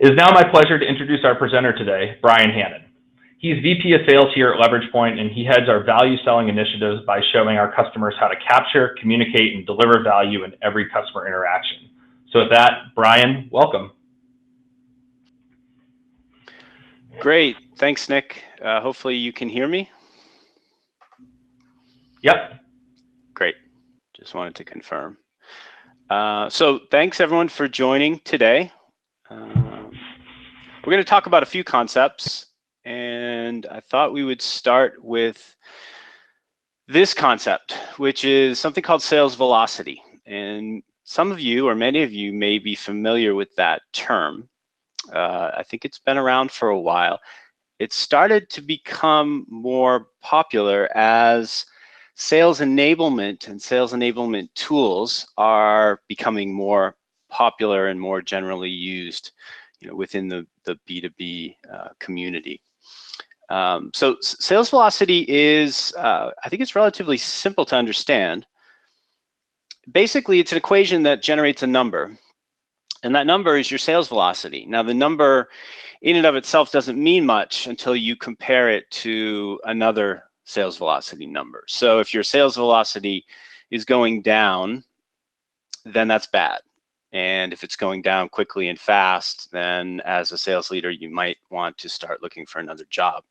It is now my pleasure to introduce our presenter today, Brian Hannon. He's VP of Sales here at LeveragePoint, and he heads our value selling initiatives by showing our customers how to capture, communicate, and deliver value in every customer interaction. So with that, Brian, welcome. Great, thanks, Nick. Hopefully you can hear me. Yep. Great, just wanted to confirm. So thanks everyone for joining today. We're going to talk about a few concepts, and I thought we would start with this concept, which is something called sales velocity. And some of you, or many of you, may be familiar with that term. I think it's been around for a while. It started to become more popular as sales enablement and sales enablement tools are becoming more popular and more generally used, within the B2B community. So sales velocity is, I think it's relatively simple to understand. Basically, it's an equation that generates a number, and that number is your sales velocity. Now, the number in and of itself doesn't mean much until you compare it to another sales velocity number. So if your sales velocity is going down, then that's bad. And if it's going down quickly and fast, then as a sales leader, you might want to start looking for another job.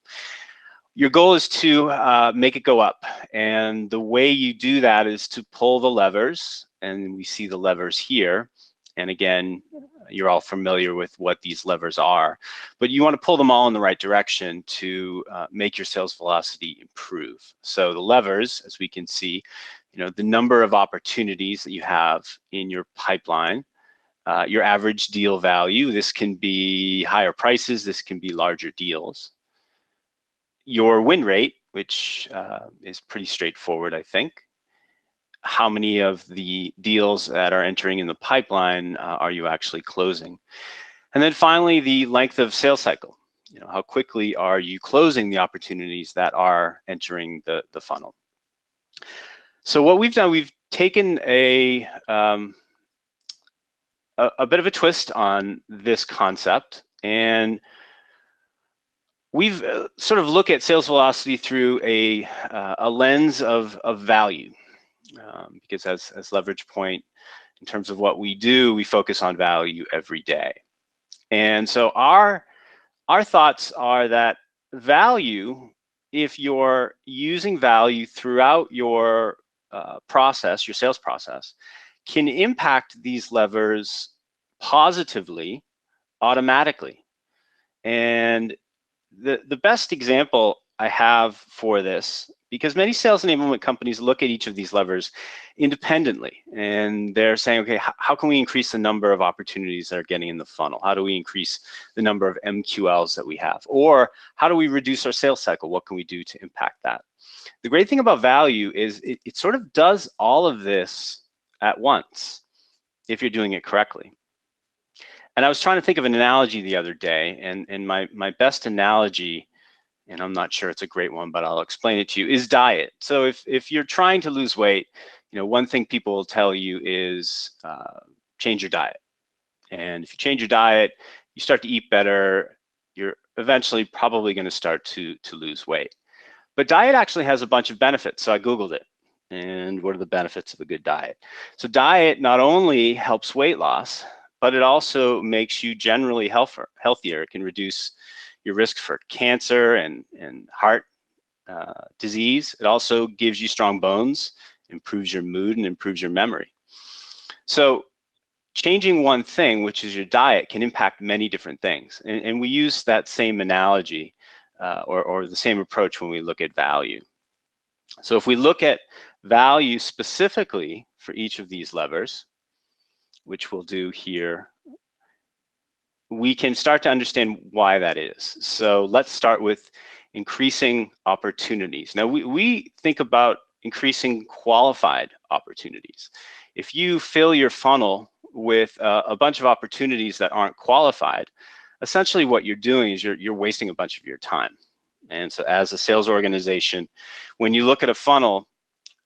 Your goal is to make it go up. And the way you do that is to pull the levers, and we see the levers here. And again, you're all familiar with what these levers are, but you want to pull them all in the right direction to make your sales velocity improve. So the levers, as we can see, the number of opportunities that you have in your pipeline, your average deal value, this can be higher prices, this can be larger deals. Your win rate, which is pretty straightforward, I think. How many of the deals that are entering in the pipeline are you actually closing? And then finally, the length of sales cycle. How quickly are you closing the opportunities that are entering the funnel? So what we've done, we've taken a bit of a twist on this concept, and we've sort of looked at sales velocity through a lens of value. Because as LeveragePoint, in terms of what we do, we focus on value every day. And so our thoughts are that value, if you're using value throughout your process, your sales process, can impact these levers positively, automatically. And the best example I have for this, because many sales enablement companies look at each of these levers independently, and they're saying, okay, how can we increase the number of opportunities that are getting in the funnel? How do we increase the number of MQLs that we have? Or how do we reduce our sales cycle? What can we do to impact that? The great thing about value is it sort of does all of this at once if you're doing it correctly. And I was trying to think of an analogy the other day, and my best analogy, and I'm not sure it's a great one, but I'll explain it to you, is diet. So if you're trying to lose weight, one thing people will tell you is change your diet. And if you change your diet, you start to eat better, you're eventually probably going to start to lose weight. But diet actually has a bunch of benefits. So I Googled it. And what are the benefits of a good diet? So diet not only helps weight loss, but it also makes you generally healthier. It can reduce your risk for cancer and heart disease. It also gives you strong bones, improves your mood, and improves your memory. So changing one thing, which is your diet, can impact many different things. And we use that same analogy or the same approach when we look at value. So if we look at value specifically for each of these levers, which we'll do here, we can start to understand why that is. So let's start with increasing opportunities. Now we think about increasing qualified opportunities. If you fill your funnel with a bunch of opportunities that aren't qualified, essentially what you're doing is you're wasting a bunch of your time. And so as a sales organization, when you look at a funnel,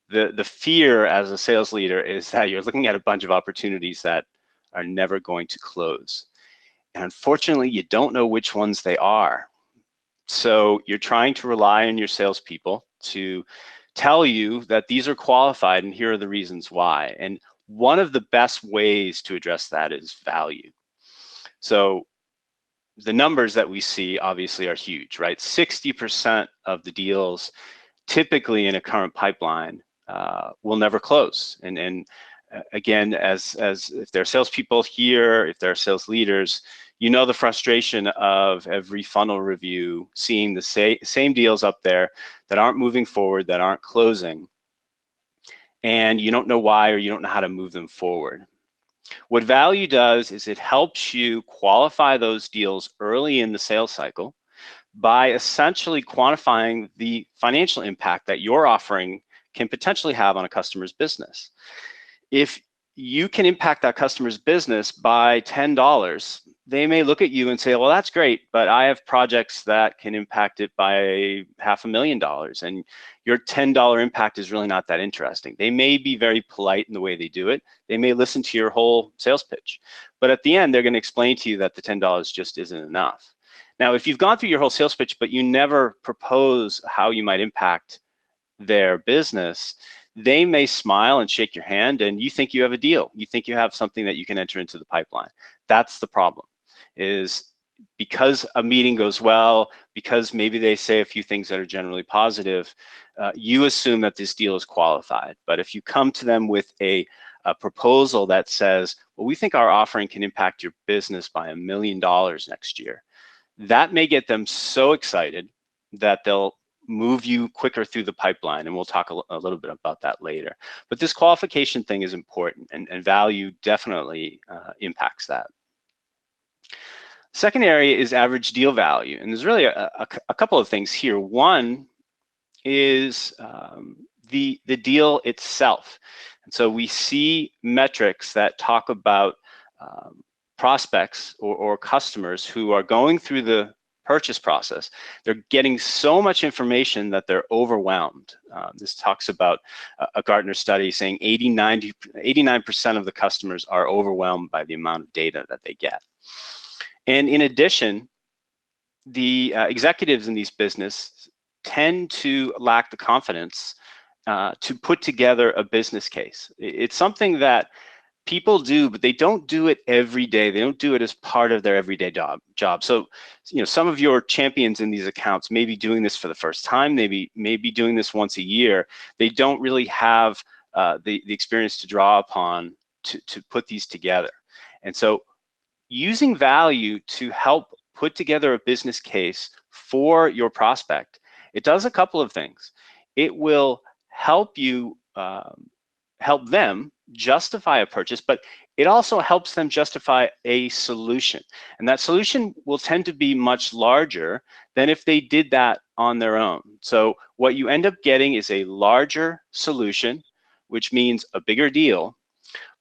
the fear as a sales leader is that you're looking at a bunch of opportunities that are never going to close. And unfortunately, you don't know which ones they are. So you're trying to rely on your salespeople to tell you that these are qualified and here are the reasons why. And one of the best ways to address that is value. So the numbers that we see obviously are huge, right? 60% of the deals typically in a current pipeline will never close. And again, as if there are salespeople here, if there are sales leaders, you know the frustration of every funnel review, seeing the same deals up there that aren't moving forward, that aren't closing, and you don't know why or you don't know how to move them forward. What value does is it helps you qualify those deals early in the sales cycle by essentially quantifying the financial impact that your offering can potentially have on a customer's business. If you can impact that customer's business by $10, they may look at you and say, well, that's great, but I have projects that can impact it by $500,000, and your $10 impact is really not that interesting. They may be very polite in the way they do it. They may listen to your whole sales pitch, but at the end, they're going to explain to you that the $10 just isn't enough. Now, if you've gone through your whole sales pitch, but you never propose how you might impact their business, they may smile and shake your hand and you think you have a deal. You think you have something that you can enter into the pipeline. That's the problem, is because a meeting goes well, because maybe they say a few things that are generally positive, you assume that this deal is qualified. But if you come to them with a proposal that says, well, we think our offering can impact your business by $1 million next year, that may get them so excited that they'll move you quicker through the pipeline, and we'll talk a little bit about that later. But this qualification thing is important, and value definitely impacts that. Second area is average deal value, and there's really a couple of things here. One is the deal itself, and so we see metrics that talk about prospects or customers who are going through the purchase process. They're getting so much information that they're overwhelmed. This talks about a Gartner study saying 89% of the customers are overwhelmed by the amount of data that they get. And in addition, the executives in these businesses tend to lack the confidence to put together a business case. It's something that people do, but they don't do it every day. They don't do it as part of their everyday job. So, some of your champions in these accounts may be doing this for the first time, maybe doing this once a year. They don't really have the experience to draw upon to put these together. And so using value to help put together a business case for your prospect, it does a couple of things. It will help you help them justify a purchase, but it also helps them justify a solution. And that solution will tend to be much larger than if they did that on their own. So what you end up getting is a larger solution, which means a bigger deal.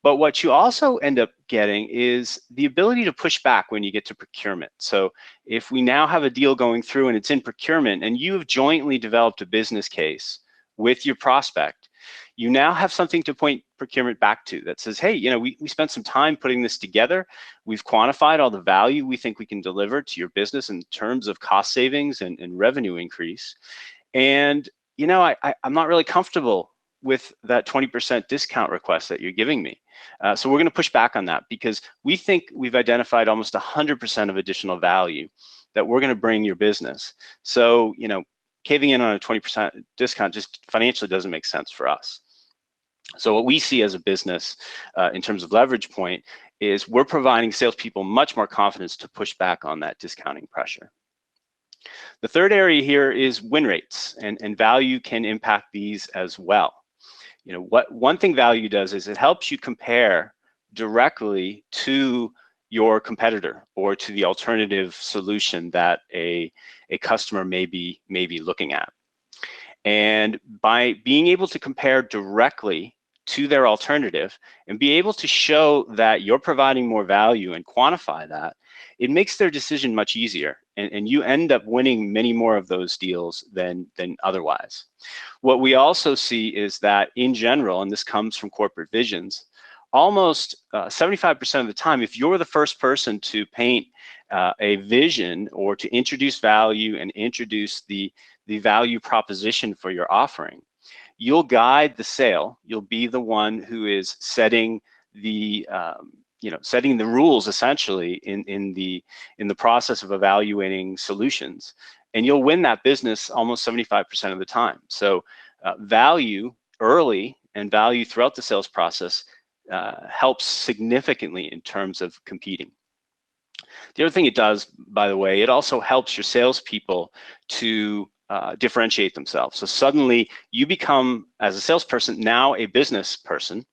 But what you also end up getting is the ability to push back when you get to procurement. So if we now have a deal going through and it's in procurement and you have jointly developed a business case with your prospect, you now have something to point procurement back to that says, hey, we spent some time putting this together. We've quantified all the value we think we can deliver to your business in terms of cost savings and revenue increase. And, I'm not really comfortable with that 20% discount request that you're giving me. So we're going to push back on that because we think we've identified almost 100% of additional value that we're going to bring your business. So, caving in on a 20% discount just financially doesn't make sense for us. So what we see as a business in terms of LeveragePoint is we're providing salespeople much more confidence to push back on that discounting pressure. The third area here is win rates, and value can impact these as well. One thing value does is it helps you compare directly to your competitor or to the alternative solution that a customer may be looking at. And by being able to compare directly to their alternative and be able to show that you're providing more value and quantify that, it makes their decision much easier. And you end up winning many more of those deals than otherwise. What we also see is that in general, and this comes from corporate visions, almost 75% of the time, if you're the first person to paint a vision or to introduce value and introduce the value proposition for your offering, you'll guide the sale. You'll be the one who is setting the setting the rules essentially in the process of evaluating solutions, and you'll win that business almost 75% of the time. So value early and value throughout the sales process helps significantly in terms of competing. The other thing it does, by the way, it also helps your salespeople to differentiate themselves. So suddenly you become, as a salesperson, now a business person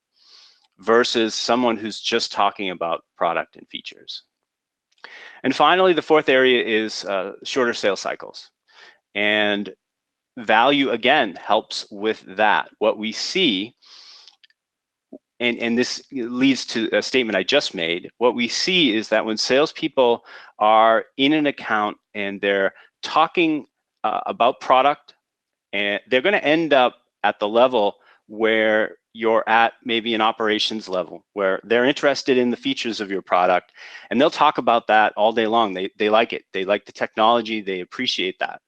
versus someone who's just talking about product and features. And finally, the fourth area is shorter sales cycles. And value, again, helps with that. What we see, and this leads to a statement I just made, what we see is that when salespeople are in an account and they're talking about product, and they're going to end up at the level where you're at, maybe an operations level, where they're interested in the features of your product, and they'll talk about that all day long. They like it. They like the technology. They appreciate that.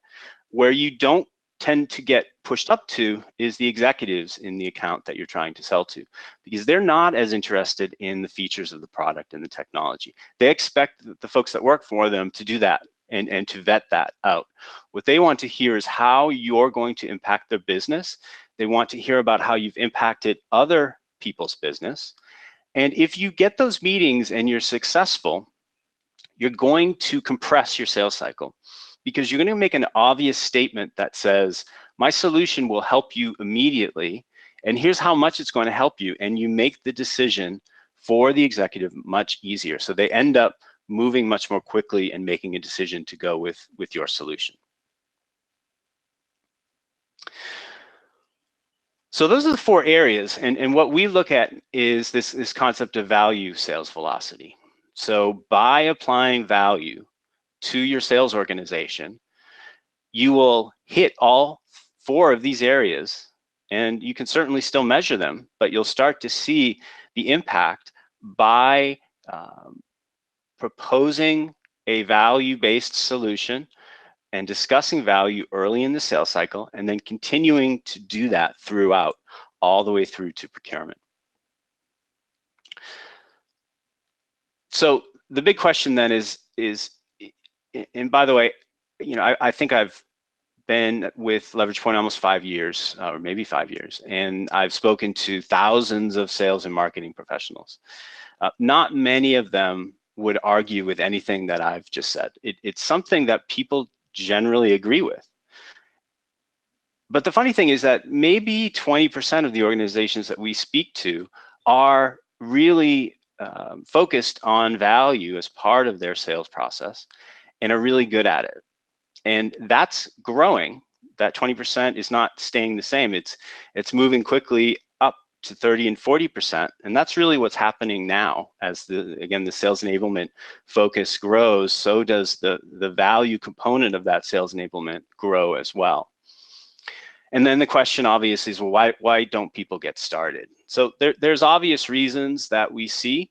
Where you don't tend to get pushed up to is the executives in the account that you're trying to sell to, because they're not as interested in the features of the product and the technology. They expect the folks that work for them to do that and to vet that out. What they want to hear is how you're going to impact their business. They want to hear about how you've impacted other people's business. And if you get those meetings and you're successful, you're going to compress your sales cycle, because you're going to make an obvious statement that says, my solution will help you immediately, and here's how much it's going to help you. And you make the decision for the executive much easier. So they end up moving much more quickly and making a decision to go with your solution. So those are the four areas, and what we look at is this concept of value sales velocity. So by applying value to your sales organization, you will hit all four of these areas, and you can certainly still measure them, but you'll start to see the impact by proposing a value-based solution and discussing value early in the sales cycle, and then continuing to do that throughout, all the way through to procurement. So the big question then is, and by the way, I think I've been with LeveragePoint almost 5 years, or maybe 5 years, and I've spoken to thousands of sales and marketing professionals. Not many of them would argue with anything that I've just said. It's something that people generally agree with. But the funny thing is that maybe 20% of the organizations that we speak to are really focused on value as part of their sales process and are really good at it. And that's growing. That 20% is not staying the same. It's moving quickly up to 30 and 40%. And that's really what's happening now. As the sales enablement focus grows, so does the value component of that sales enablement grow as well. And then the question obviously is, well, why don't people get started? So there's obvious reasons that we see,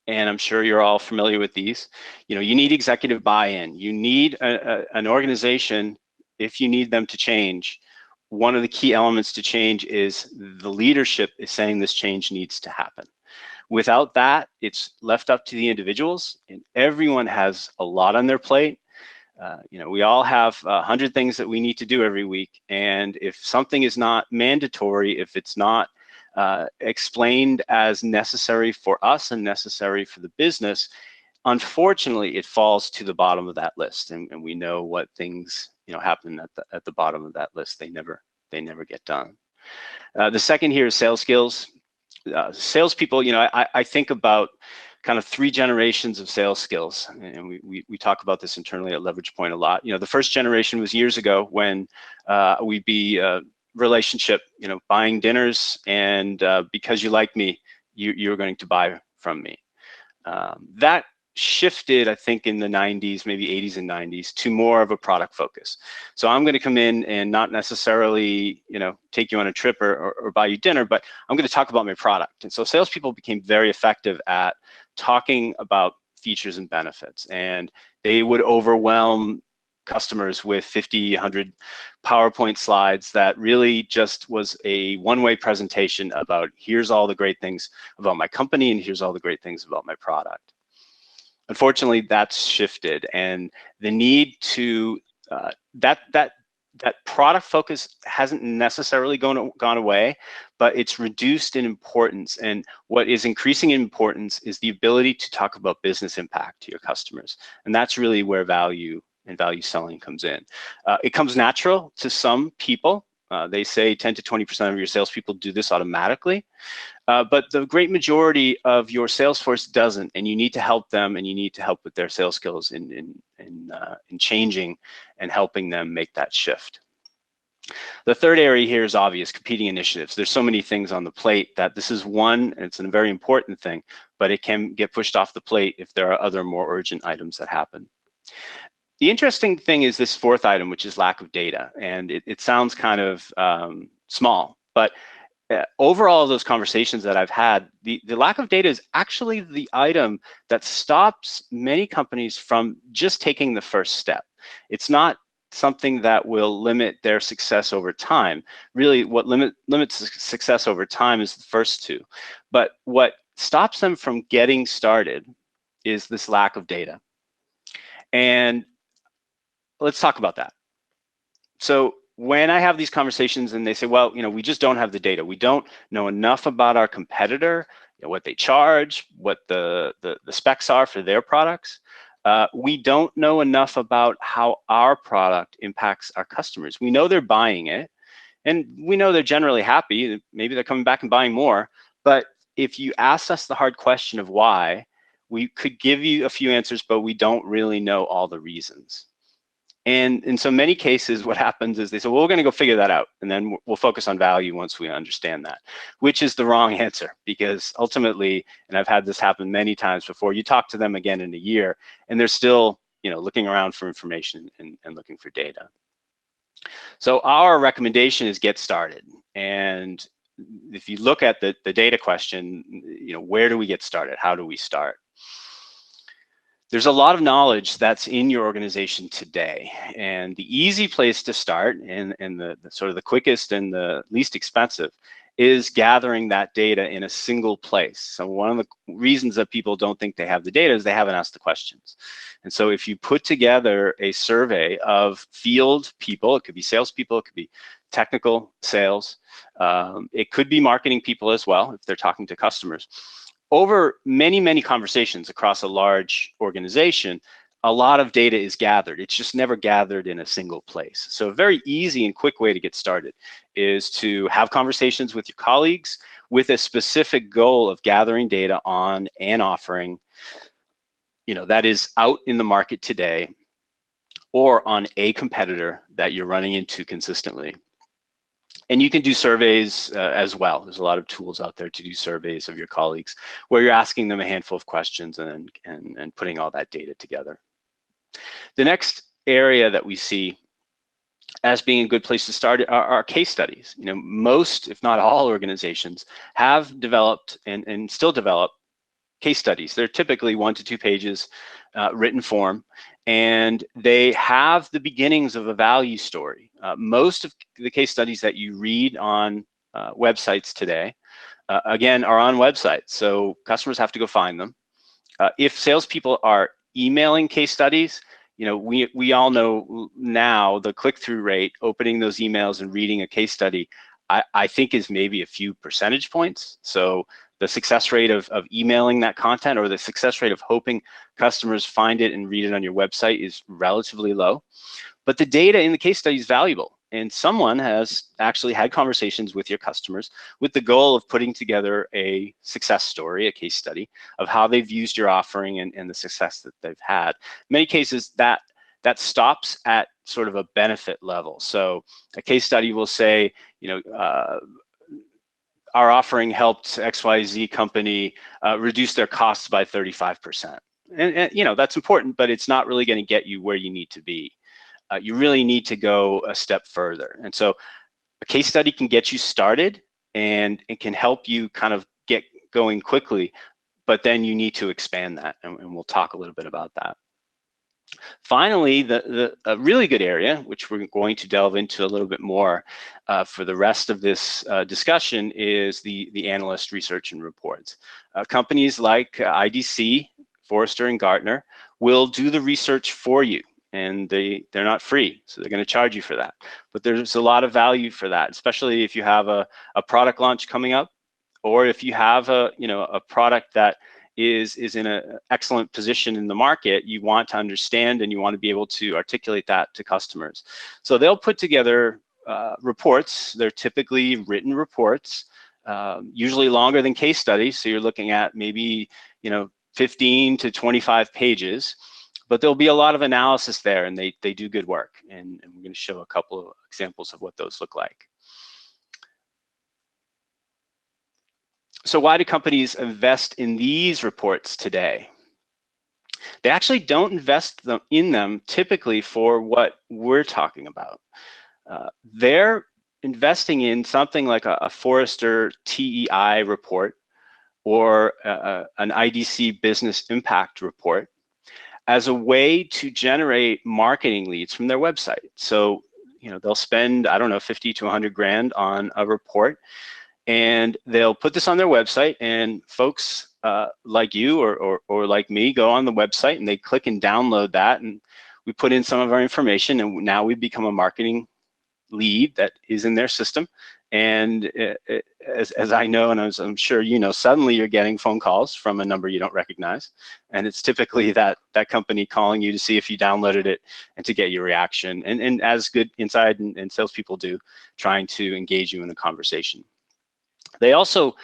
and I'm sure you're all familiar with these. You need executive buy-in. You need an organization, if you need them to change, one of the key elements to change is the leadership is saying this change needs to happen. Without that, it's left up to the individuals, and everyone has a lot on their plate. We all have 100 things that we need to do every week, and if something is not mandatory, if it's not explained as necessary for us and necessary for the business, unfortunately, it falls to the bottom of that list, and we know what things happen at the bottom of that list. They never get done. The second here is sales skills. Salespeople, I think about kind of 3 generations of sales skills, and we talk about this internally at LeveragePoint a lot. The first generation was years ago when we'd be relationship, buying dinners, and because you like me, you're going to buy from me. That shifted, I think, in the 90s, maybe 80s and 90s, to more of a product focus. So I'm going to come in and not necessarily, take you on a trip or buy you dinner, but I'm going to talk about my product. And so salespeople became very effective at talking about features and benefits, and they would overwhelm customers with 50, 100 PowerPoint slides that really just was a one-way presentation about here's all the great things about my company and here's all the great things about my product. Unfortunately, that's shifted, and the need to that product focus hasn't necessarily gone away, but it's reduced in importance. And what is increasing in importance is the ability to talk about business impact to your customers, and that's really where value and value selling comes in. It comes natural to some people. They say 10 to 20% of your salespeople do this automatically, but the great majority of your sales force doesn't, and you need to help them, and you need to help with their sales skills in changing and helping them make that shift. The third area here is obvious: competing initiatives. There's so many things on the plate that this is one, and it's a very important thing, but it can get pushed off the plate if there are other more urgent items that happen. The interesting thing is this fourth item, which is lack of data, and it sounds kind of small, but over all of those conversations that I've had, the lack of data is actually the item that stops many companies from just taking the first step. It's not something that will limit their success over time. Really, what limits success over time is the first two. But what stops them from getting started is this lack of data. And let's talk about that. So when I have these conversations and they say, well, we just don't have the data. We don't know enough about our competitor, what they charge, what the specs are for their products. We don't know enough about how our product impacts our customers. We know they're buying it, and we know they're generally happy. Maybe they're coming back and buying more. But if you ask us the hard question of why, we could give you a few answers, but we don't really know all the reasons. And in so many cases, what happens is they say, well, we're going to go figure that out, and then we'll focus on value once we understand that, which is the wrong answer, because ultimately, and I've had this happen many times before, you talk to them again in a year, and they're still looking around for information and looking for data. So our recommendation is get started. And if you look at the data question, where do we get started? How do we start? There's a lot of knowledge that's in your organization today, and the easy place to start, and the sort of the quickest and the least expensive, is gathering that data in a single place. So one of the reasons that people don't think they have the data is they haven't asked the questions. And so if you put together a survey of field people, it could be salespeople, it could be technical sales, it could be marketing people as well if they're talking to customers. Over many, many conversations across a large organization, a lot of data is gathered. It's just never gathered in a single place. So a very easy and quick way to get started is to have conversations with your colleagues with a specific goal of gathering data on an offering, that is out in the market today, or on a competitor that you're running into consistently. And you can do surveys as well. There's a lot of tools out there to do surveys of your colleagues where you're asking them a handful of questions and putting all that data together. The next area that we see as being a good place to start are case studies. Most, if not all, organizations have developed and still develop case studies. They're typically 1 to 2 pages written form, and they have the beginnings of a value story. Most of the case studies that you read on websites today, again, are on websites, so customers have to go find them. If salespeople are emailing case studies, we all know now the click-through rate, opening those emails and reading a case study, I think is maybe a few percentage points. So the success rate of emailing that content, or the success rate of hoping customers find it and read it on your website, is relatively low. But the data in the case study is valuable, and someone has actually had conversations with your customers with the goal of putting together a success story, a case study of how they've used your offering and the success that they've had. In many cases, that stops at sort of a benefit level. So a case study will say, our offering helped XYZ company reduce their costs by 35%. And you know, that's important, but it's not really going to get you where you need to be. You really need to go a step further. And so a case study can get you started, and it can help you kind of get going quickly, but then you need to expand that, and we'll talk a little bit about that. Finally, a really good area, which we're going to delve into a little bit more for the rest of this discussion, is the analyst research and reports. Companies like IDC, Forrester, and Gartner will do the research for you, and they're not free, so they're going to charge you for that. But there's a lot of value for that, especially if you have a product launch coming up, or if you have a product that is in an excellent position in the market. You want to understand and you want to be able to articulate that to customers. So they'll put together reports. They're typically written reports, usually longer than case studies. So you're looking at maybe 15 to 25 pages, but there'll be a lot of analysis there, and they do good work. And we're going to show a couple of examples of what those look like. So why do companies invest in these reports today? They actually don't invest in them typically for what we're talking about. They're investing in something like a Forrester TEI report or an IDC business impact report as a way to generate marketing leads from their website. So they'll spend, I don't know, 50 to 100 grand on a report, and they'll put this on their website, and folks like you or like me go on the website and they click and download that, and we put in some of our information, and now we become a marketing lead that is in their system. And as I know, and as I'm sure you know, suddenly you're getting phone calls from a number you don't recognize, and it's typically that company calling you to see if you downloaded it and to get your reaction, and as good inside and salespeople do, trying to engage you in a conversation. They also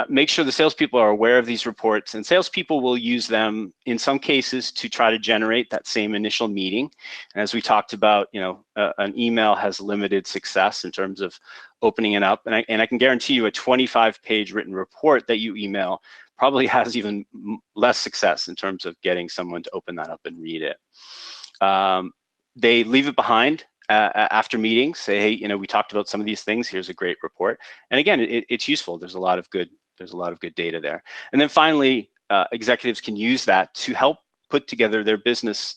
make sure the salespeople are aware of these reports, and salespeople will use them in some cases to try to generate that same initial meeting. And as we talked about, an email has limited success in terms of opening it up. And I can guarantee you a 25-page written report that you email probably has even less success in terms of getting someone to open that up and read it. They leave it behind after meetings, say, hey, we talked about some of these things. Here's a great report. And again, it's useful. There's a lot of good data there. And then finally, executives can use that to help put together their business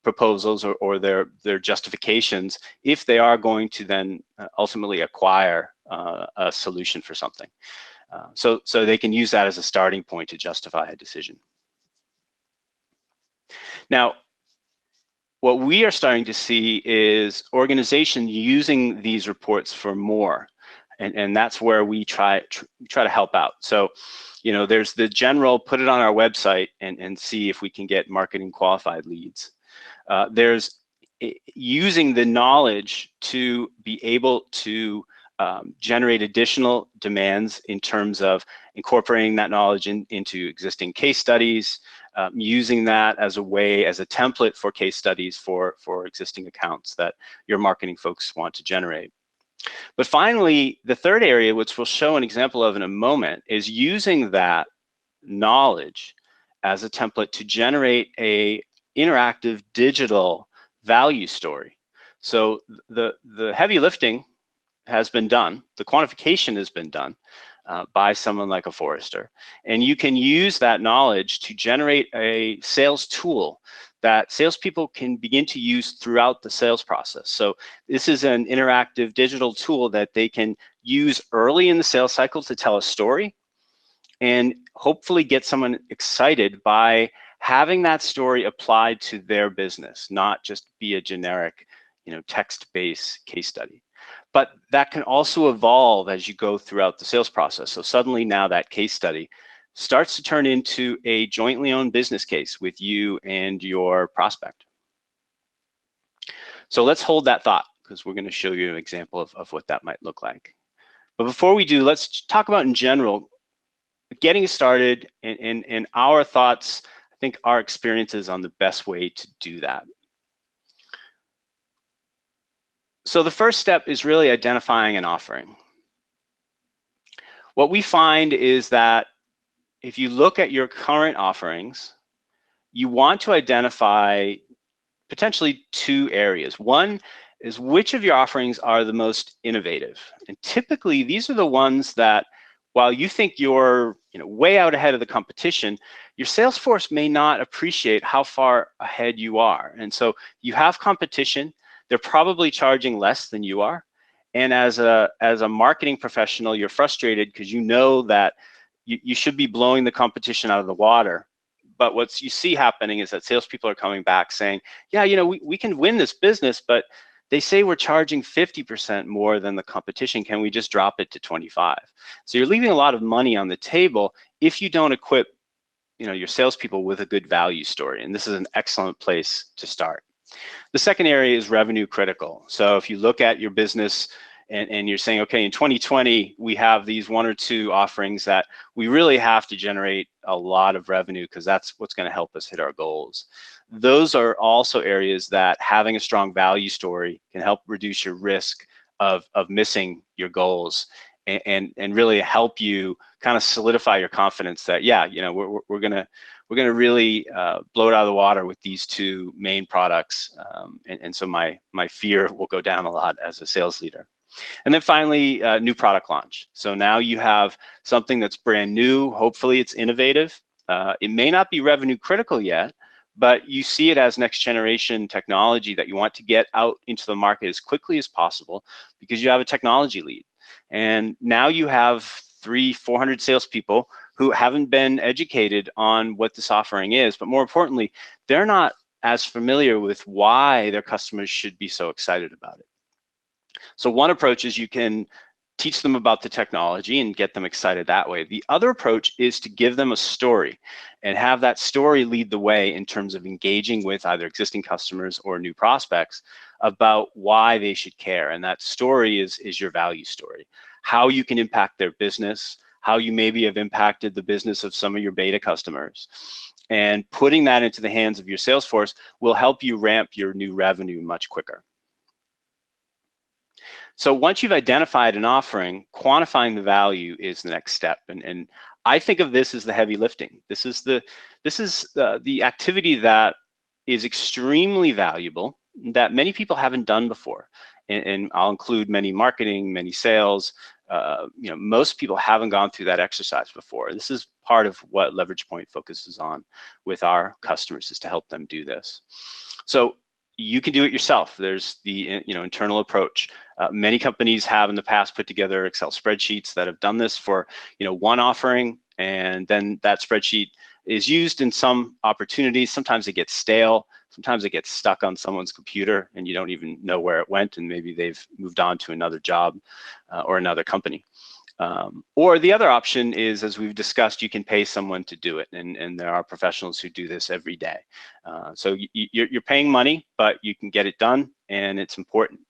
proposals or their justifications if they are going to then ultimately acquire a solution for something. So they can use that as a starting point to justify a decision. Now, what we are starting to see is organizations using these reports for more, and that's where we try to help out. So, there's the general, put it on our website and see if we can get marketing qualified leads. There's using the knowledge to be able to generate additional demands in terms of incorporating that knowledge into existing case studies, using that as a template for case studies for existing accounts that your marketing folks want to generate. But finally, the third area, which we'll show an example of in a moment, is using that knowledge as a template to generate a interactive digital value story. So the heavy lifting has been done, the quantification has been done by someone like a Forrester, and you can use that knowledge to generate a sales tool that salespeople can begin to use throughout the sales process. So this is an interactive digital tool that they can use early in the sales cycle to tell a story and hopefully get someone excited by having that story applied to their business, not just be a generic, text-based case study. But that can also evolve as you go throughout the sales process. So suddenly now that case study starts to turn into a jointly owned business case with you and your prospect. So let's hold that thought, because we're going to show you an example of what that might look like. But before we do, let's talk about in general, getting started and our thoughts, I think our experiences on the best way to do that. So the first step is really identifying an offering. What we find is that if you look at your current offerings, you want to identify potentially two areas. One is which of your offerings are the most innovative. And typically these are the ones that, while you think you're way out ahead of the competition, your sales force may not appreciate how far ahead you are. And so you have competition, they're probably charging less than you are. And as a marketing professional, you're frustrated because you know that you should be blowing the competition out of the water. But what you see happening is that salespeople are coming back saying, yeah, we can win this business, but they say we're charging 50% more than the competition. Can we just drop it to 25? So you're leaving a lot of money on the table if you don't equip your salespeople with a good value story. And this is an excellent place to start. The second area is revenue critical. So if you look at your business and you're saying, okay, in 2020, we have these one or two offerings that we really have to generate a lot of revenue because that's what's going to help us hit our goals. Those are also areas that having a strong value story can help reduce your risk of missing your goals and really help you kind of solidify your confidence that, yeah, we're gonna really blow it out of the water with these two main products. And so my fear will go down a lot as a sales leader. And then finally, new product launch. So now you have something that's brand new. Hopefully it's innovative. It may not be revenue critical yet, but you see it as next generation technology that you want to get out into the market as quickly as possible because you have a technology lead. And now you have 300-400 salespeople who haven't been educated on what this offering is, but more importantly, they're not as familiar with why their customers should be so excited about it. So one approach is you can teach them about the technology and get them excited that way. The other approach is to give them a story and have that story lead the way in terms of engaging with either existing customers or new prospects about why they should care. And that story is your value story, how you can impact their business, how you maybe have impacted the business of some of your beta customers. And putting that into the hands of your sales force will help you ramp your new revenue much quicker. So once you've identified an offering, quantifying the value is the next step. And I think of this as the heavy lifting. This is the activity that is extremely valuable that many people haven't done before. And I'll include many marketing, many sales. Most people haven't gone through that exercise before. This is part of what LeveragePoint focuses on with our customers, is to help them do this. So you can do it yourself. There's the internal approach. Many companies have in the past put together Excel spreadsheets that have done this for one offering, and then that spreadsheet is used in some opportunities. Sometimes it gets stale. Sometimes it gets stuck on someone's computer and you don't even know where it went, and maybe they've moved on to another job or another company. Or the other option is, as we've discussed, you can pay someone to do it, and there are professionals who do this every day. So you're paying money, but you can get it done, and it's important.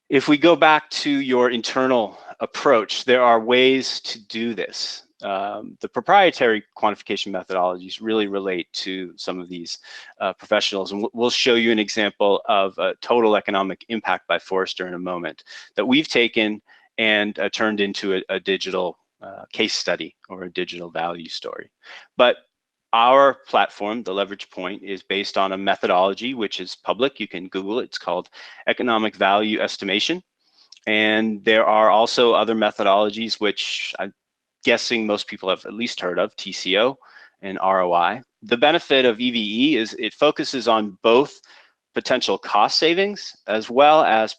If we go back to your internal approach, there are ways to do this. The proprietary quantification methodologies really relate to some of these professionals, and we'll show you an example of a total economic impact by Forrester in a moment that we've taken and turned into a digital case study or a digital value story. But our platform, the LeveragePoint, is based on a methodology which is public. You can Google it. It's called economic value estimation. And there are also other methodologies which I'm guessing most people have at least heard of, TCO and ROI. The benefit of EVE is it focuses on both potential cost savings as well as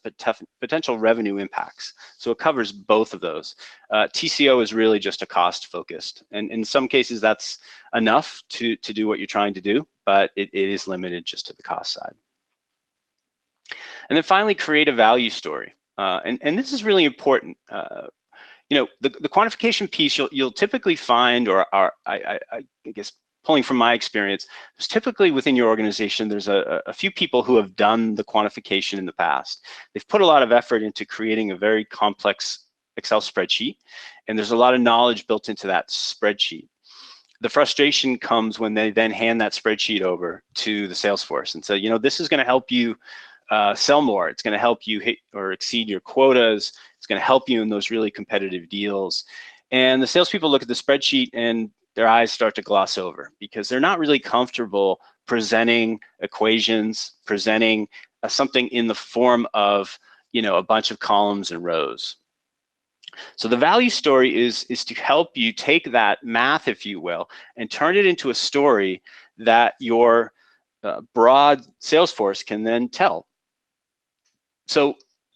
potential revenue impacts. So it covers both of those. TCO is really just a cost focused. And in some cases that's enough to do what you're trying to do, but it is limited just to the cost side. And then finally, create a value story. And this is really important. The quantification piece you'll typically find, or I guess pulling from my experience, there's typically within your organization, there's a few people who have done the quantification in the past. They've put a lot of effort into creating a very complex Excel spreadsheet, and there's a lot of knowledge built into that spreadsheet. The frustration comes when they then hand that spreadsheet over to the sales force and say, this is going to help you sell more. It's going to help you hit or exceed your quotas. It's going to help you in those really competitive deals. And the salespeople look at the spreadsheet and their eyes start to gloss over because they're not really comfortable presenting equations, presenting something in the form of, a bunch of columns and rows. So the value story is to help you take that math, if you will, and turn it into a story that your broad sales force can then tell. So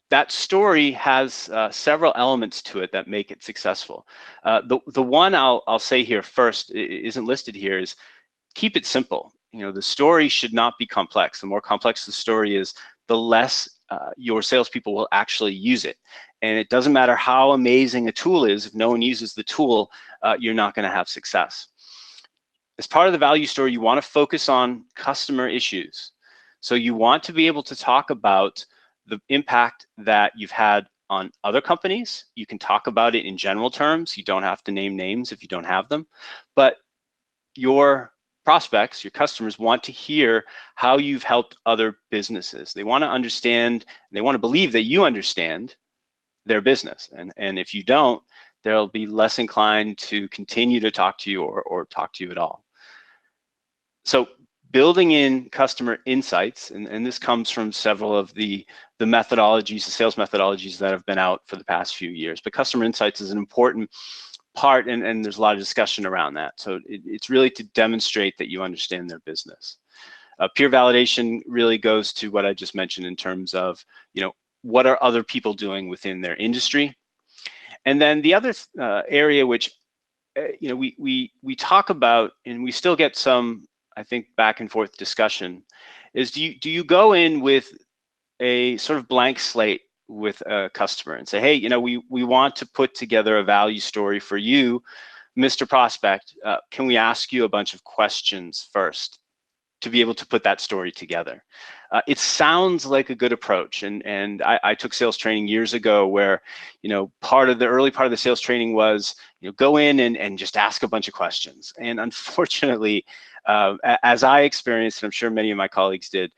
that story has several elements to it that make it successful. The one I'll say here first, isn't listed here, is keep it simple. The story should not be complex. The more complex the story is, the less your salespeople will actually use it. And it doesn't matter how amazing a tool is, if no one uses the tool, you're not going to have success. As part of the value story, you want to focus on customer issues. So you want to be able to talk about the impact that you've had on other companies. You can talk about it in general terms. You don't have to name names if you don't have them. But your prospects, your customers, want to hear how you've helped other businesses. They want to understand, they want to believe that you understand their business. And if you don't, they'll be less inclined to continue to talk to you or talk to you at all. So building in customer insights, and this comes from several of the methodologies, the sales methodologies that have been out for the past few years, but customer insights is an important part, and there's a lot of discussion around that. So it's really to demonstrate that you understand their business. Peer validation really goes to what I just mentioned in terms of, what are other people doing within their industry? And then the other area which, we talk about, and we still get some, I think, back and forth discussion, is do you go in with a sort of blank slate with a customer and say, hey, we want to put together a value story for you, Mr. Prospect. Can we ask you a bunch of questions first to be able to put that story together? It sounds like a good approach, and I took sales training years ago where, part of the early part of the sales training was, go in and just ask a bunch of questions. And unfortunately, as I experienced, and I'm sure many of my colleagues did,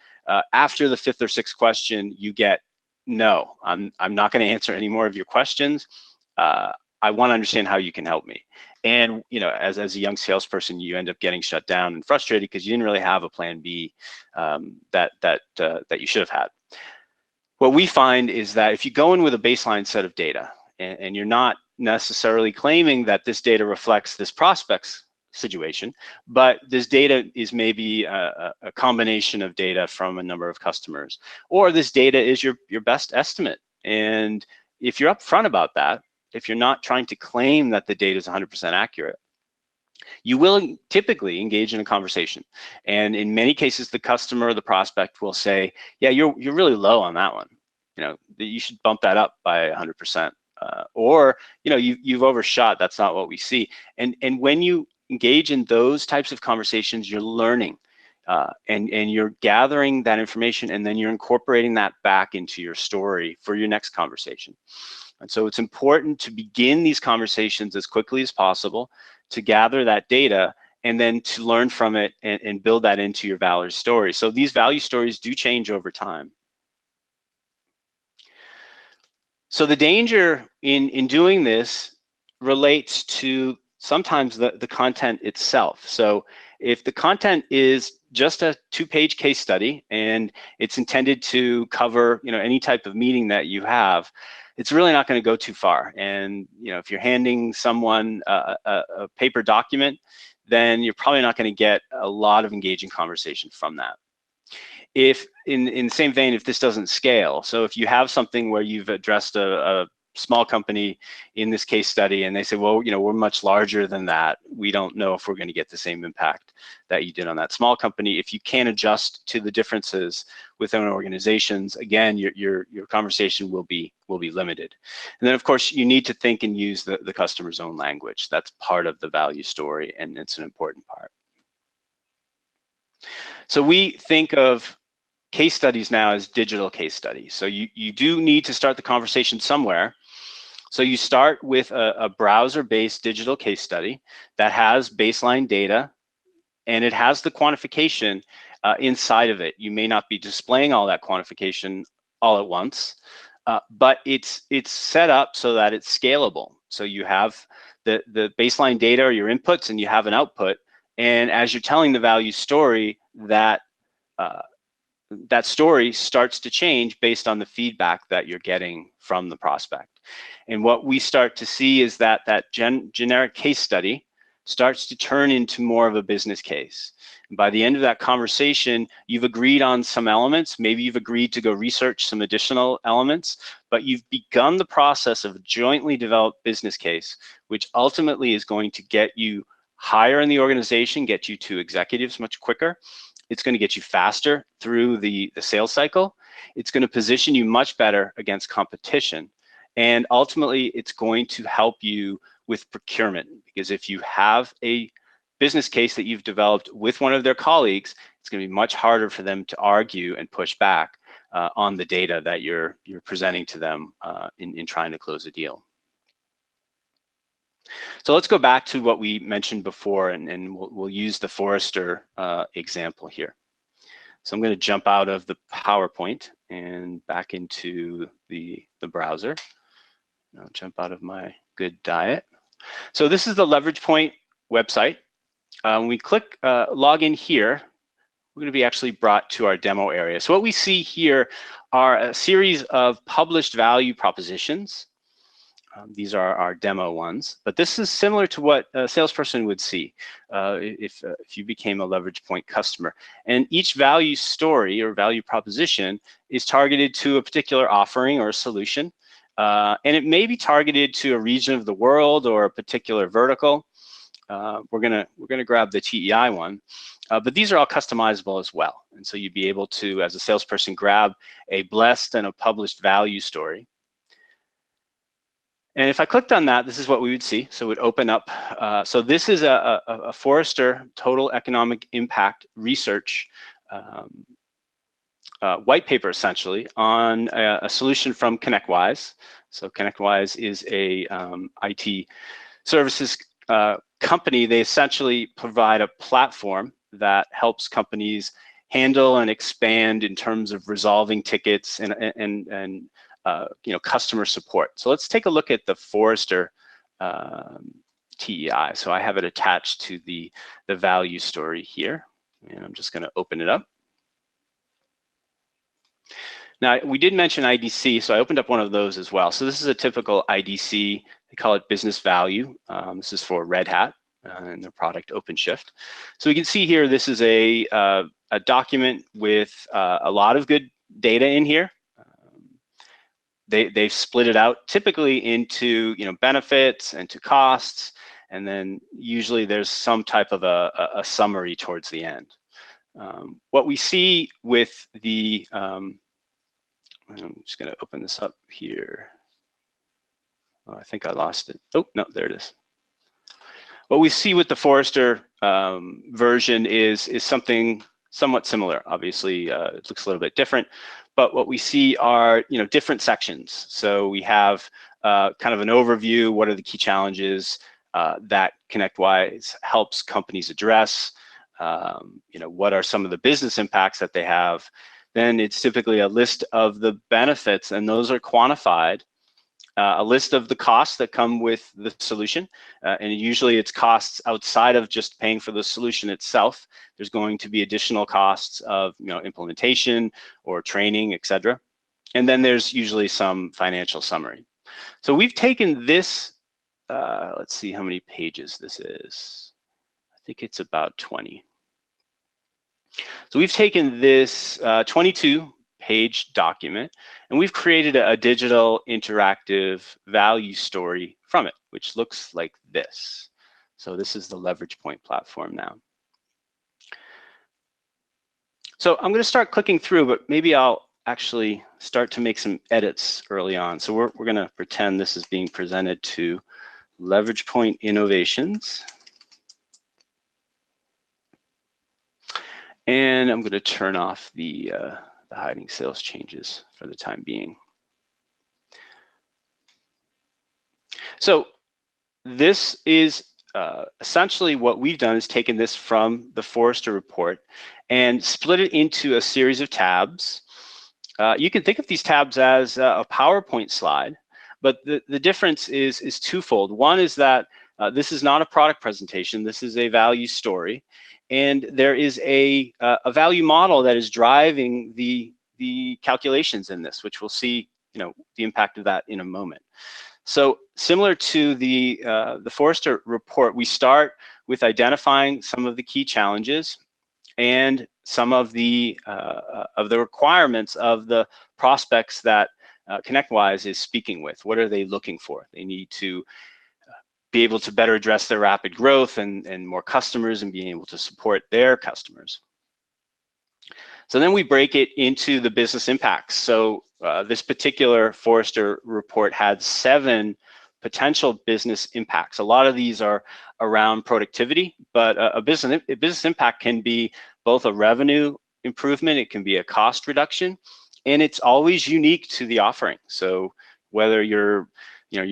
after the fifth or sixth question, you get, no, I'm not going to answer any more of your questions. I want to understand how you can help me. And as a young salesperson, you end up getting shut down and frustrated because you didn't really have a plan B that you should have had. What we find is that if you go in with a baseline set of data, and you're not necessarily claiming that this data reflects this prospect's situation, but this data is maybe a combination of data from a number of customers, or this data is your best estimate. And if you're upfront about that, if you're not trying to claim that the data is 100% accurate, you will typically engage in a conversation. And in many cases, the customer or the prospect will say, yeah, you're really low on that one. You should bump that up by 100%. Or, you've overshot, that's not what we see. And when you engage in those types of conversations, you're learning and you're gathering that information, and then you're incorporating that back into your story for your next conversation. And so it's important to begin these conversations as quickly as possible, to gather that data, and then to learn from it and build that into your value story. So these value stories do change over time. So the danger in doing this relates to sometimes the content itself. So if the content is just a 2-page case study and it's intended to cover any type of meeting that you have, it's really not going to go too far. And if you're handing someone a paper document, then you're probably not going to get a lot of engaging conversation from that. If in the same vein, if this doesn't scale, so if you have something where you've addressed a small company in this case study, and they say, well, we're much larger than that, we don't know if we're going to get the same impact that you did on that small company. If you can't adjust to the differences within organizations, again, your conversation will be limited. And then, of course, you need to think and use the customer's own language. That's part of the value story, and it's an important part. So we think of case studies now as digital case studies. So you do need to start the conversation somewhere. So you start with a browser-based digital case study that has baseline data, and it has the quantification inside of it. You may not be displaying all that quantification all at once, but it's set up so that it's scalable. So you have the baseline data or your inputs, and you have an output. And as you're telling the value story, that story starts to change based on the feedback that you're getting from the prospect. And what we start to see is that generic case study starts to turn into more of a business case. And by the end of that conversation, you've agreed on some elements. Maybe you've agreed to go research some additional elements, but you've begun the process of a jointly developed business case, which ultimately is going to get you higher in the organization, get you to executives much quicker. It's going to get you faster through the sales cycle. It's going to position you much better against competition. And ultimately, it's going to help you with procurement, because if you have a business case that you've developed with one of their colleagues, it's going to be much harder for them to argue and push back on the data that you're presenting to them in trying to close a deal. So let's go back to what we mentioned before, and we'll use the Forrester example here. So I'm going to jump out of the PowerPoint and back into the browser. I'll jump out of my good diet. So this is the LeveragePoint website. When we click log in here, we're going to be actually brought to our demo area. So what we see here are a series of published value propositions. These are our demo ones, but this is similar to what a salesperson would see if you became a LeveragePoint customer. And each value story or value proposition is targeted to a particular offering or a solution. And it may be targeted to a region of the world or a particular vertical. We're gonna grab the TEI one, but these are all customizable as well. And so you'd be able to, as a salesperson, grab a blessed and a published value story. And if I clicked on that, this is what we would see. So it would open up. So this is a Forrester Total Economic Impact Research white paper, essentially, on a solution from ConnectWise. So ConnectWise is a IT services company. They essentially provide a platform that helps companies handle and expand in terms of resolving tickets and customer support. So let's take a look at the Forrester TEI. So I have it attached to the value story here, and I'm just going to open it up. Now, we did mention IDC, so I opened up one of those as well. So this is a typical IDC. They call it business value. This is for Red Hat and their product OpenShift. So we can see here, this is a document with a lot of good data in here. They've split it out typically into benefits and to costs, and then usually there's some type of a summary towards the end. What we see with the I'm just going to open this up here. Oh, I think I lost it. Oh, no, there it is. What we see with the Forrester version is something somewhat similar. Obviously, it looks a little bit different, but what we see are different sections. So we have kind of an overview. What are the key challenges that ConnectWise helps companies address? What are some of the business impacts that they have? Then it's typically a list of the benefits, and those are quantified. A list of the costs that come with the solution, and usually it's costs outside of just paying for the solution itself. There's going to be additional costs of implementation or training, etc. And then there's usually some financial summary. So we've taken this, let's see how many pages this is. I think it's about 20. So we've taken this 22-page document, and we've created a digital interactive value story from it, which looks like this. So this is the LeveragePoint platform now. So I'm going to start clicking through, but maybe I'll actually start to make some edits early on. So we're going to pretend this is being presented to LeveragePoint Innovations. And I'm going to turn off the hiding sales changes for the time being. So this is essentially what we've done is taken this from the Forrester report and split it into a series of tabs. You can think of these tabs as a PowerPoint slide, but the difference is twofold. One is that This is not a product presentation. This is a value story. And there is a value model that is driving the calculations in this, which we'll see, the impact of that in a moment. So similar to the Forrester report, we start with identifying some of the key challenges and some of the requirements of the prospects that ConnectWise is speaking with. What are they looking for? They need to be able to better address their rapid growth and more customers and being able to support their customers. So then we break it into the business impacts. So this particular Forrester report had 7 potential business impacts. A lot of these are around productivity, but a business impact can be both a revenue improvement, it can be a cost reduction, and it's always unique to the offering. So whether you're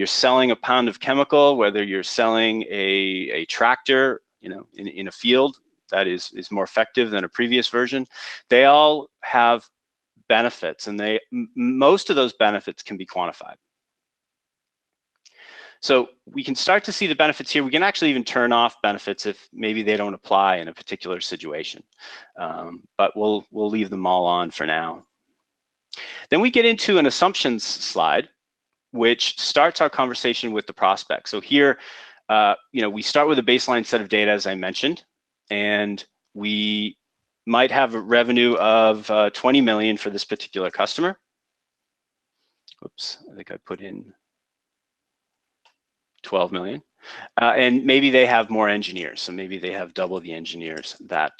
selling a pound of chemical, whether you're selling a tractor, in a field that is more effective than a previous version, they all have benefits, and most of those benefits can be quantified. So we can start to see the benefits here. We can actually even turn off benefits if maybe they don't apply in a particular situation, but we'll leave them all on for now. Then we get into an assumptions slide, which starts our conversation with the prospect. So here, we start with a baseline set of data, as I mentioned, and we might have a revenue of 20 million for this particular customer. Oops, I think I put in 12 million. And maybe they have more engineers, so maybe they have double the engineers that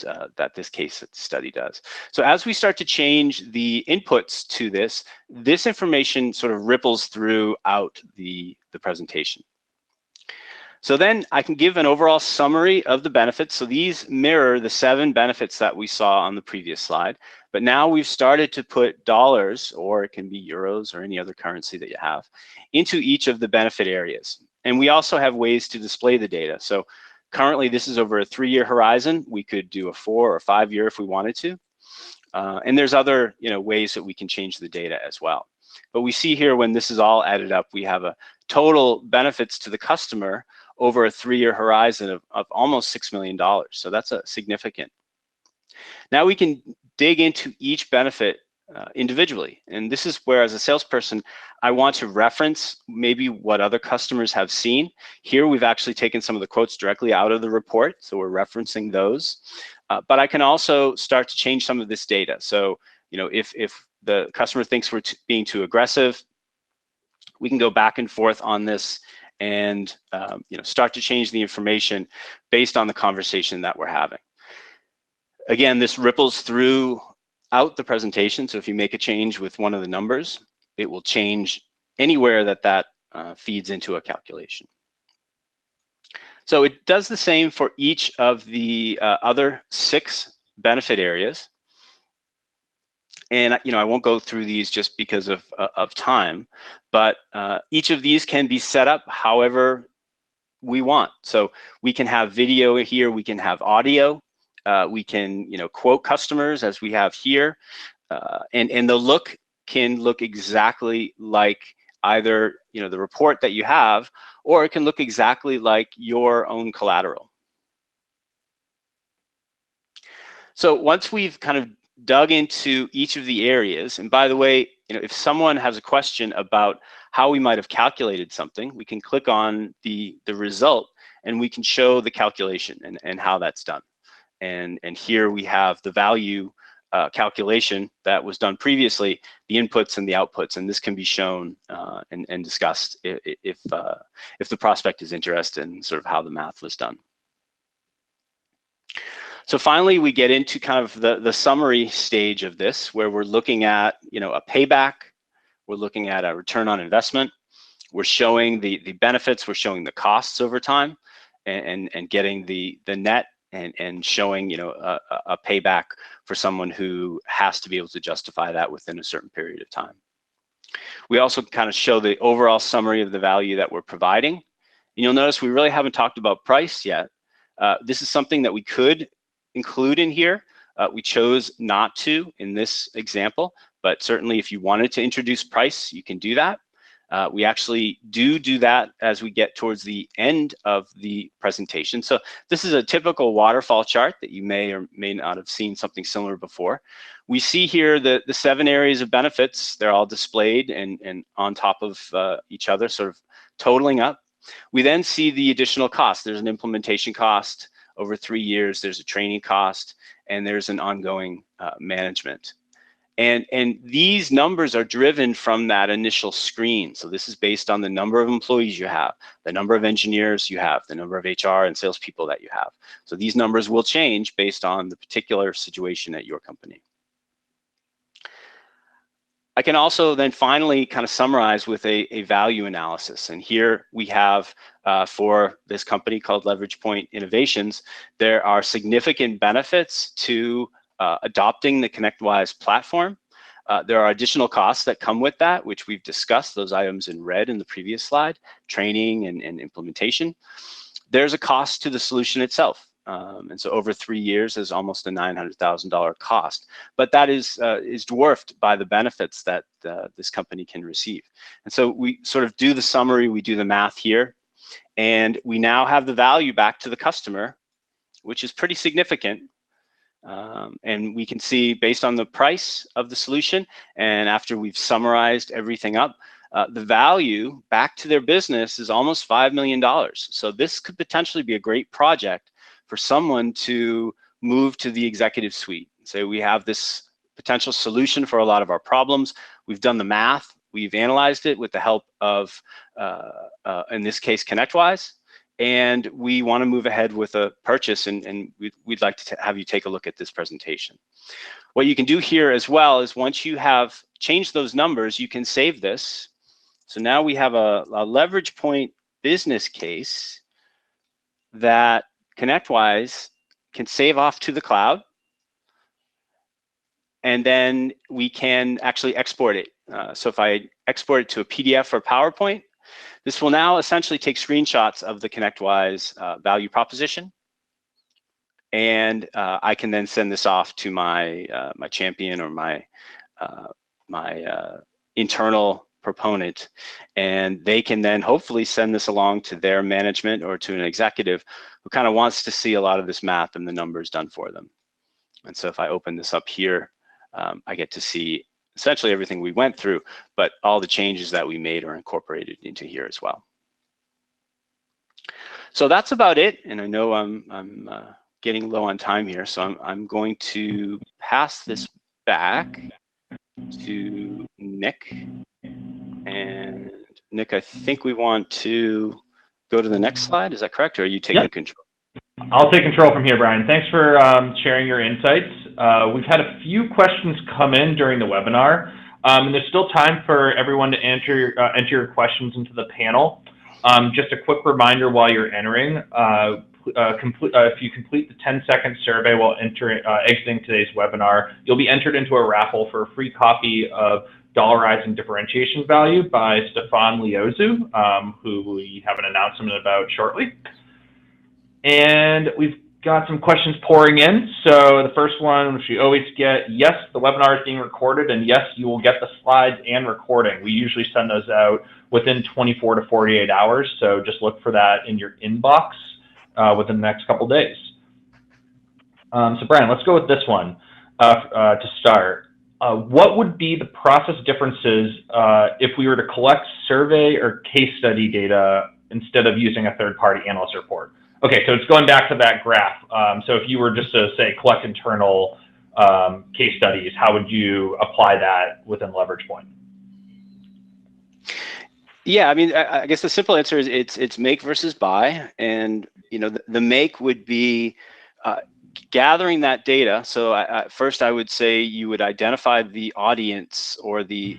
this case study does. So as we start to change the inputs to this information sort of ripples throughout the presentation. So then I can give an overall summary of the benefits. So these mirror the 7 benefits that we saw on the previous slide, but now we've started to put dollars, or it can be euros or any other currency that you have, into each of the benefit areas. And we also have ways to display the data. So currently this is over a 3-year horizon. We could do a 4 or 5 year if we wanted to. And there's other ways that we can change the data as well. But we see here, when this is all added up, we have a total benefits to the customer over a 3-year horizon of almost $6 million. So that's a significant. Now we can dig into each benefit individually. And this is where, as a salesperson, I want to reference maybe what other customers have seen. Here we've actually taken some of the quotes directly out of the report, so we're referencing those. But I can also start to change some of this data. So if the customer thinks we're being too aggressive, we can go back and forth on this and start to change the information based on the conversation that we're having. Again, this ripples throughout the presentation. So if you make a change with one of the numbers, it will change anywhere that feeds into a calculation. So it does the same for each of the other 6 benefit areas. And I won't go through these just because of time, but each of these can be set up however we want. So we can have video here, we can have audio, we can quote customers as we have here, and the look can look exactly like either the report that you have, or it can look exactly like your own collateral. So once we've kind of dug into each of the areas, and by the way, if someone has a question about how we might have calculated something, we can click on the result and we can show the calculation and how that's done. And here we have the value calculation that was done previously, the inputs and the outputs, and this can be shown and discussed if the prospect is interested in sort of how the math was done. So finally, we get into kind of the summary stage of this, where we're looking at a payback, we're looking at a return on investment, we're showing the benefits, we're showing the costs over time, and getting the net, and showing a payback for someone who has to be able to justify that within a certain period of time. We also kind of show the overall summary of the value that we're providing. And you'll notice we really haven't talked about price yet. This is something that we could include in here. We chose not to in this example, but certainly if you wanted to introduce price, you can do that. We actually do that as we get towards the end of the presentation. So this is a typical waterfall chart that you may or may not have seen something similar before. We see here the 7 areas of benefits. They're all displayed and on top of each other, sort of totaling up. We then see the additional cost. There's an implementation cost over 3 years, there's a training cost, and there's an ongoing management. And these numbers are driven from that initial screen. So this is based on the number of employees you have, the number of engineers you have, the number of HR and salespeople that you have. So these numbers will change based on the particular situation at your company. I can also then finally kind of summarize with a value analysis. And here we have for this company called LeveragePoint Innovations, there are significant benefits to adopting the ConnectWise platform. There are additional costs that come with that, which we've discussed, those items in red in the previous slide, training and implementation. There's a cost to the solution itself. And so over 3 years, there's almost a $900,000 cost, but that is dwarfed by the benefits that this company can receive. And so we sort of do the summary, we do the math here, and we now have the value back to the customer, which is pretty significant. And we can see based on the price of the solution, and after we've summarized everything up, the value back to their business is almost $5 million. So this could potentially be a great project for someone to move to the executive suite. Say we have this potential solution for a lot of our problems. We've done the math. We've analyzed it with the help of, in this case, ConnectWise. And we want to move ahead with a purchase, and we'd like to have you take a look at this presentation. What you can do here as well is once you have changed those numbers, you can save this. So now we have a LeveragePoint business case that ConnectWise can save off to the cloud, and then we can actually export it. So if I export it to a PDF or PowerPoint, this will now essentially take screenshots of the ConnectWise value proposition, and I can then send this off to my my champion or my internal proponent, and they can then hopefully send this along to their management or to an executive who kind of wants to see a lot of this math and the numbers done for them. And so if I open this up here, I get to see essentially everything we went through, but all the changes that we made are incorporated into here as well. So that's about it. And I know I'm getting low on time here, so I'm going to pass this back to Nick. And Nick, I think we want to go to the next slide. Is that correct? Or are you taking control? I'll take control from here, Brian. Thanks for sharing your insights. We've had a few questions come in during the webinar, and there's still time for everyone to enter your questions into the panel. Just a quick reminder while you're entering, if you complete the 10-second survey while exiting today's webinar, you'll be entered into a raffle for a free copy of Dollarizing Differentiation Value by Stefan Liozu, who we have an announcement about shortly. And we've got some questions pouring in. So the first one, which we always get, yes, the webinar is being recorded, and yes, you will get the slides and recording. We usually send those out within 24 to 48 hours, so just look for that in your inbox within the next couple days. So Brian, let's go with this one to start. What would be the process differences if we were to collect survey or case study data instead of using a third-party analyst report? Okay, so it's going back to that graph. So if you were just to say collect internal case studies, how would you apply that within LeveragePoint? Yeah, I mean, I guess the simple answer is it's make versus buy, and you know the make would be gathering that data. So first, I would say you would identify the audience or the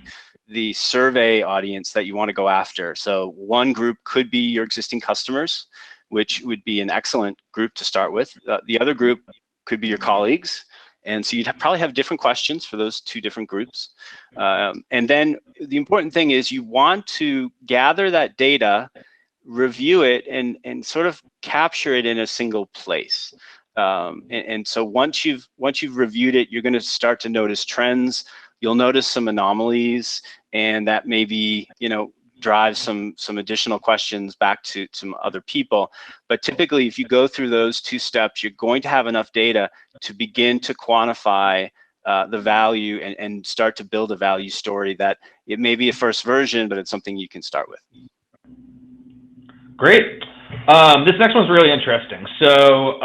survey audience that you want to go after. So one group could be your existing customers, which would be an excellent group to start with. The other group could be your colleagues. And so you'd probably have different questions for those two different groups. And then the important thing is you want to gather that data, review it, and sort of capture it in a single place. And so once you've reviewed it, you're going to start to notice trends. You'll notice some anomalies, and that maybe, you know, drive some additional questions back to some other people. But typically, if you go through those 2 steps, you're going to have enough data to begin to quantify the value and start to build a value story that it may be a first version, but it's something you can start with. Great. This next one's really interesting. So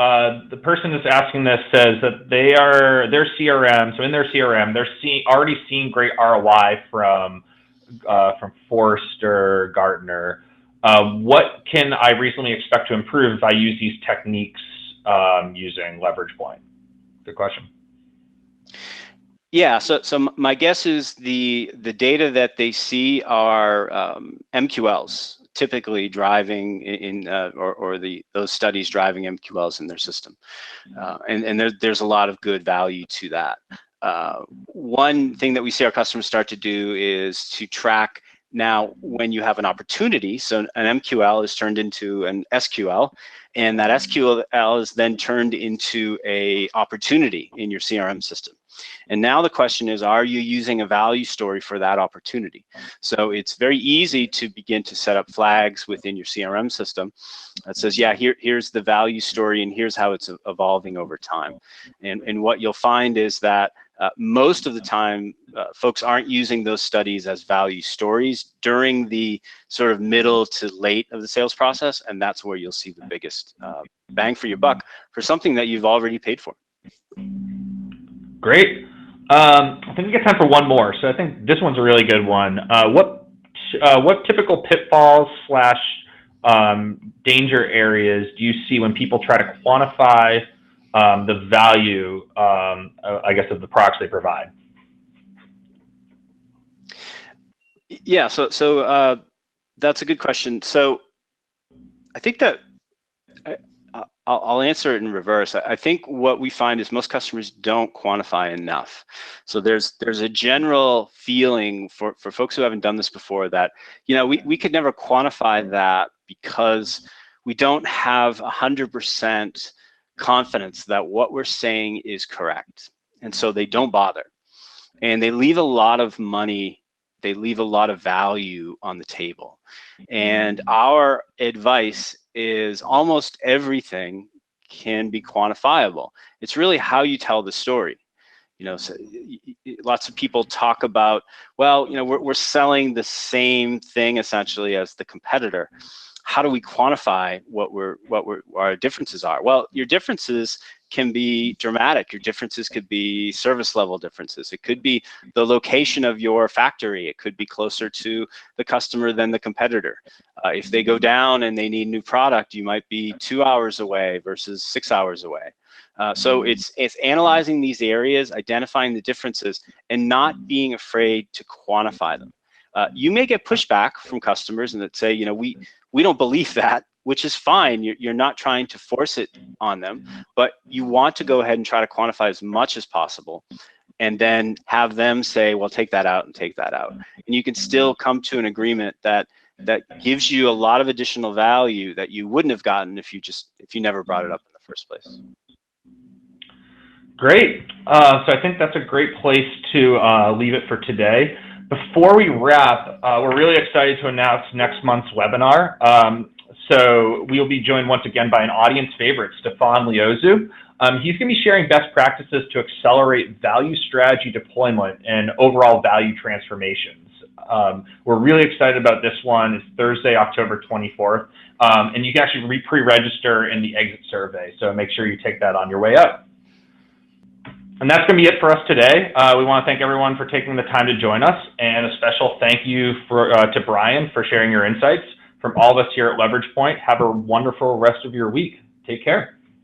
the person that's asking this says that their CRM, so in their CRM, they're already seeing great ROI from Forrester, Gartner. What can I reasonably expect to improve if I use these techniques using LeveragePoint? Good question. Yeah, so my guess is the data that they see are MQLs, typically driving those studies driving MQLs in their system, and there's a lot of good value to that. One thing that we see our customers start to do is to track now when you have an opportunity. So an MQL is turned into an SQL, and that SQL is then turned into a opportunity in your CRM system. And now the question is, are you using a value story for that opportunity? So it's very easy to begin to set up flags within your CRM system that says, yeah, here's the value story and here's how it's evolving over time. And what you'll find is that most of the time, folks aren't using those studies as value stories during the sort of middle to late of the sales process, and that's where you'll see the biggest bang for your buck for something that you've already paid for. Great. I think we got time for one more. So I think this one's a really good one. What typical pitfalls / danger areas do you see when people try to quantify the value, I guess, of the products they provide? Yeah, so that's a good question. So I think that I'll answer it in reverse. I think what we find is most customers don't quantify enough. So there's a general feeling for folks who haven't done this before that, you know, we could never quantify that because we don't have 100% confidence that what we're saying is correct. And so they don't bother. And they leave a lot of money, they leave a lot of value on the table. And our advice is almost everything can be quantifiable. It's really how you tell the story. You know, so lots of people talk about, well, you know, we're selling the same thing essentially as the competitor. How do we quantify what our differences are? Well, your differences can be dramatic. Your differences could be service level differences. It could be the location of your factory. It could be closer to the customer than the competitor. If they go down and they need new product, you might be 2 hours away versus 6 hours away. So it's analyzing these areas, identifying the differences, and not being afraid to quantify them. You may get pushback from customers and that say, you know, we don't believe that, which is fine. You're not trying to force it on them, but you want to go ahead and try to quantify as much as possible and then have them say, well, take that out and take that out. And you can still come to an agreement that gives you a lot of additional value that you wouldn't have gotten if you never brought it up in the first place. Great. So I think that's a great place to leave it for today. Before we wrap, we're really excited to announce next month's webinar. So we'll be joined once again by an audience favorite, Stefan Liozu. He's going to be sharing best practices to accelerate value strategy deployment and overall value transformations. We're really excited about this one. It's Thursday, October 24th. And you can actually pre-register in the exit survey. So make sure you take that on your way up. And that's going to be it for us today. We want to thank everyone for taking the time to join us, and a special thank you to Brian for sharing your insights. From all of us here at LeveragePoint, have a wonderful rest of your week. Take care.